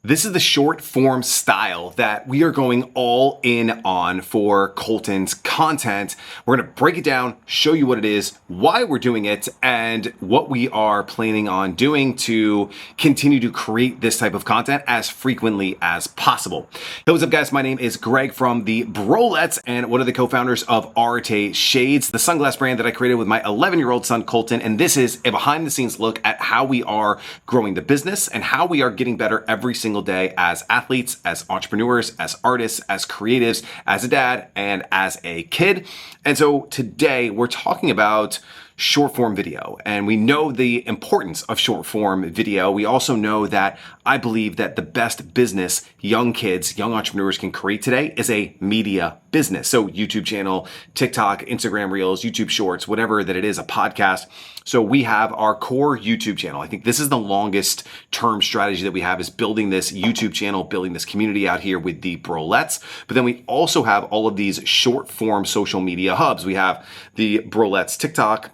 This is the short form style that we are going all in on for Colton's content. We're going to break it down, show you what it is, why we're doing it, and what we are planning on doing to continue to create this type of content as frequently as possible. Hey, what's up, guys? My name is Greg from the Brollett and one of the co-founders of Areté Shades, the sunglass brand that I created with my 11-year-old son, Colton. And this is a behind the scenes look at how we are growing the business and how we are getting better every single day as athletes, as entrepreneurs, as artists, as creatives, as a dad, and as a kid. And so today we're talking about short form video, and we know the importance of short form video. We also know that I believe that the best business young kids, young entrepreneurs can create today is a media business. So YouTube channel, TikTok, Instagram Reels, YouTube Shorts, whatever that it is, a podcast. So we have our core YouTube channel. I think this is the longest term strategy that we have, is building this YouTube channel, building this community out here with the Brolletts. But then we also have all of these short form social media hubs. We have the Brolletts TikTok,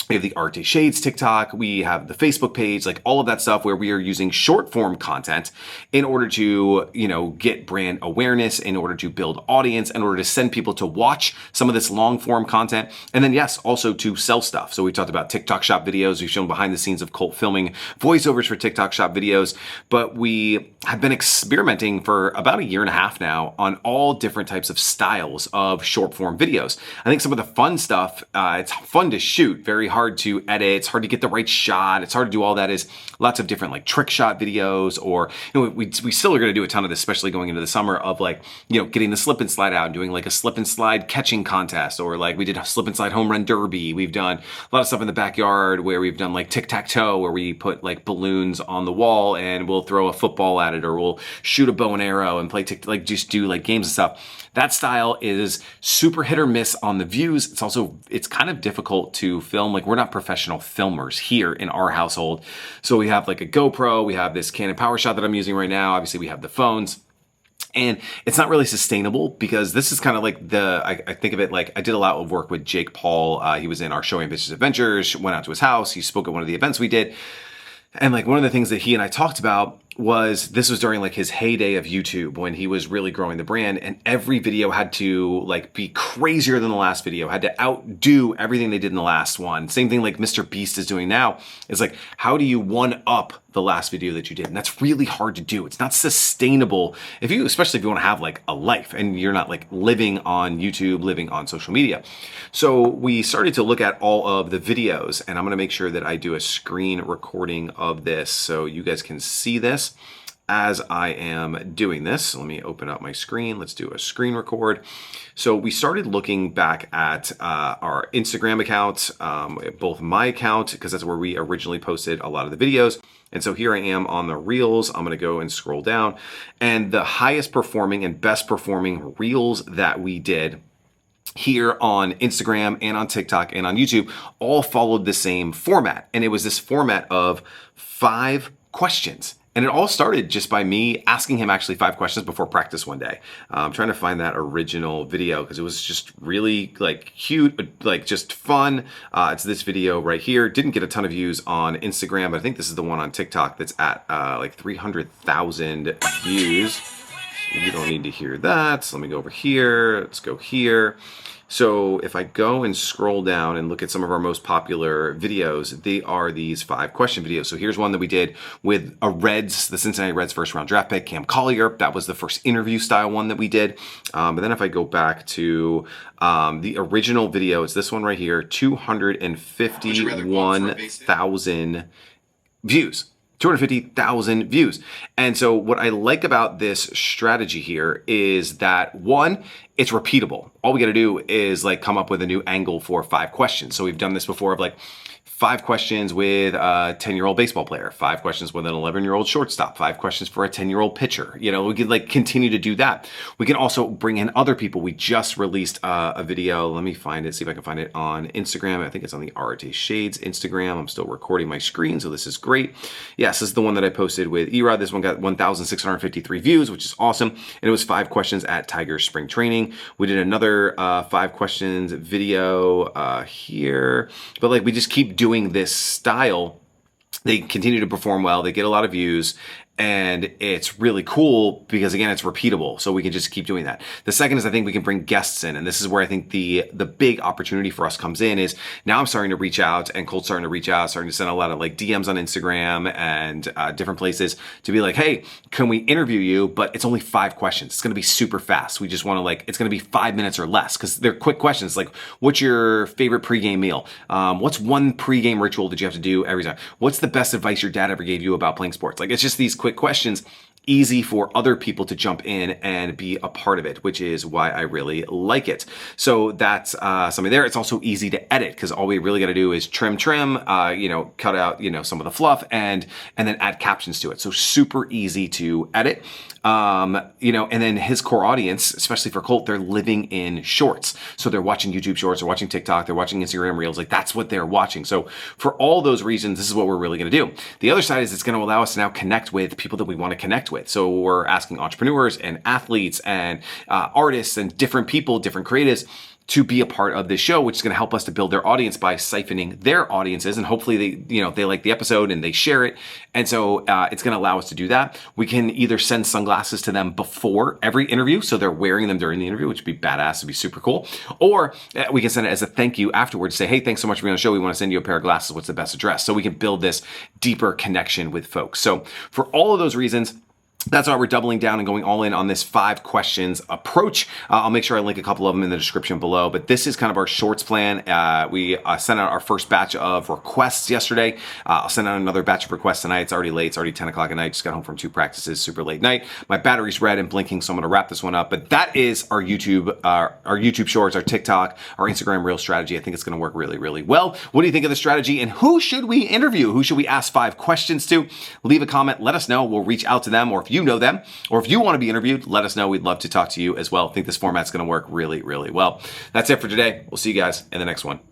we have the Areté Shades TikTok, we have the Facebook page, like all of that stuff where we are using short form content in order to, get brand awareness, in order to build audience, in order to send people to watch some of this long form content. And then yes, also to sell stuff. So we talked about TikTok shop videos. We've shown behind the scenes of Colt filming voiceovers for TikTok shop videos, but we have been experimenting for about a year and a half now on all different types of styles of short form videos. I think some of the fun stuff, it's fun to shoot, very hard to edit, it's hard to get the right shot, it's hard to do all that, is lots of different like trick shot videos, or we still are going to do a ton of this, especially going into the summer, of getting the slip and slide out and doing like a slip and slide catching contest, or like we did a slip and slide home run derby. We've done a lot of stuff in the backyard where we've done like tic-tac-toe, where we put like balloons on the wall and we'll throw a football at it, or we'll shoot a bow and arrow and play just do like games and stuff. That style is super hit or miss on the views. It's kind of difficult to film. Like, we're not professional filmers here in our household. So we have like a GoPro, we have this Canon PowerShot that I'm using right now. Obviously we have the phones. And it's not really sustainable, because this is kind of like I think of it like I did a lot of work with Jake Paul. He was in our Show Ambitious Adventures, went out to his house. He spoke at one of the events we did. And like one of the things that he and I talked about was, this was during like his heyday of YouTube, when he was really growing the brand, and every video had to like be crazier than the last video, had to outdo everything they did in the last one. Same thing like Mr. Beast is doing now. It's like, how do you one up the last video that you did? And that's really hard to do. It's not sustainable especially if you want to have like a life and you're not like living on YouTube, living on social media. So we started to look at all of the videos, and I'm going to make sure that I do a screen recording of this so you guys can see this as I am doing this. So let me open up my screen. Let's do a screen record. So we started looking back at our Instagram account, both my account, because that's where we originally posted a lot of the videos. And so here I am on the Reels. I'm going to go and scroll down, and the highest performing and best performing Reels that we did here on Instagram and on TikTok and on YouTube all followed the same format. And it was this format of 5 questions. And it all started just by me asking him actually 5 questions before practice one day. I'm trying to find that original video because it was just really like cute, but like just fun. It's this video right here. Didn't get a ton of views on Instagram, but I think this is the one on TikTok that's at like 300,000 views. You don't need to hear that. So let me go over here. Let's go here. So if I go and scroll down and look at some of our most popular videos, they are these 5 question videos. So here's one that we did with the Cincinnati Reds first round draft pick, Cam Collier. That was the first interview style one that we did. But then if I go back to the original video, it's this one right here, 251,000 views. 250,000 views. And so what I like about this strategy here is that, one, it's repeatable. All we got to do is like come up with a new angle for 5 questions. So we've done this before of like 5 questions with a 10-year-old baseball player, 5 questions with an 11-year-old shortstop, 5 questions for a 10-year-old pitcher. We could like continue to do that. We can also bring in other people. We just released a video. Let me find it, see if I can find it on Instagram. I think it's on the Areté Shades Instagram. I'm still recording my screen, so this is great. Yes, this is the one that I posted with Erod. This one got 1,653 views, which is awesome. And it was 5 questions at Tigers spring training. We did another 5 questions video here, but like we just keep doing this style. They continue to perform well. They get a lot of views, And it's really cool because, again, it's repeatable. So we can just keep doing that. The second is I think we can bring guests in. And this is where I think the big opportunity for us comes in is now I'm starting to reach out, and Colt's starting to reach out, starting to send a lot of like DMs on Instagram and different places to be like, hey, can we interview you? But it's only 5 questions. It's going to be super fast. We just want to it's going to be 5 minutes or less because they're quick questions. Like, what's your favorite pregame meal? What's one pregame ritual that you have to do every time? What's the best advice your dad ever gave you about playing sports? Like, it's just these quick questions, easy for other people to jump in and be a part of it, which is why I really like it. So that's something there. It's also easy to edit because all we really got to do is trim, cut out, some of the fluff and then add captions to it. So super easy to edit. And then his core audience, especially for Colt, they're living in shorts. So they're watching YouTube shorts, they're watching TikTok, they're watching Instagram reels. Like, that's what they're watching. So for all those reasons, this is what we're really going to do. The other side is it's going to allow us to now connect with people that we want to connect with. So we're asking entrepreneurs and athletes and artists and different people, different creatives to be a part of this show, which is going to help us to build their audience by siphoning their audiences. And hopefully they like the episode and they share it. And so it's going to allow us to do that. We can either send sunglasses to them before every interview, so they're wearing them during the interview, which would be badass. It'd be super cool. Or we can send it as a thank you afterwards. Say, hey, thanks so much for being on the show. We want to send you a pair of glasses. What's the best address? So we can build this deeper connection with folks. So for all of those reasons, that's why we're doubling down and going all in on this 5 questions approach. I'll make sure I link a couple of them in the description below, but this is kind of our shorts plan. We sent out our first batch of requests yesterday. I'll send out another batch of requests tonight. It's already late. It's already 10 o'clock at night. Just got home from 2 practices, super late night. My battery's red and blinking, so I'm going to wrap this one up. But that is our YouTube shorts, our TikTok, our Instagram reel strategy. I think it's going to work really, really well. What do you think of the strategy, and who should we interview? Who should we ask 5 questions to? Leave a comment. Let us know. We'll reach out to them, or if you know them, or if you want to be interviewed, let us know. We'd love to talk to you as well. I think this format's going to work really, really well. That's it for today. We'll see you guys in the next one.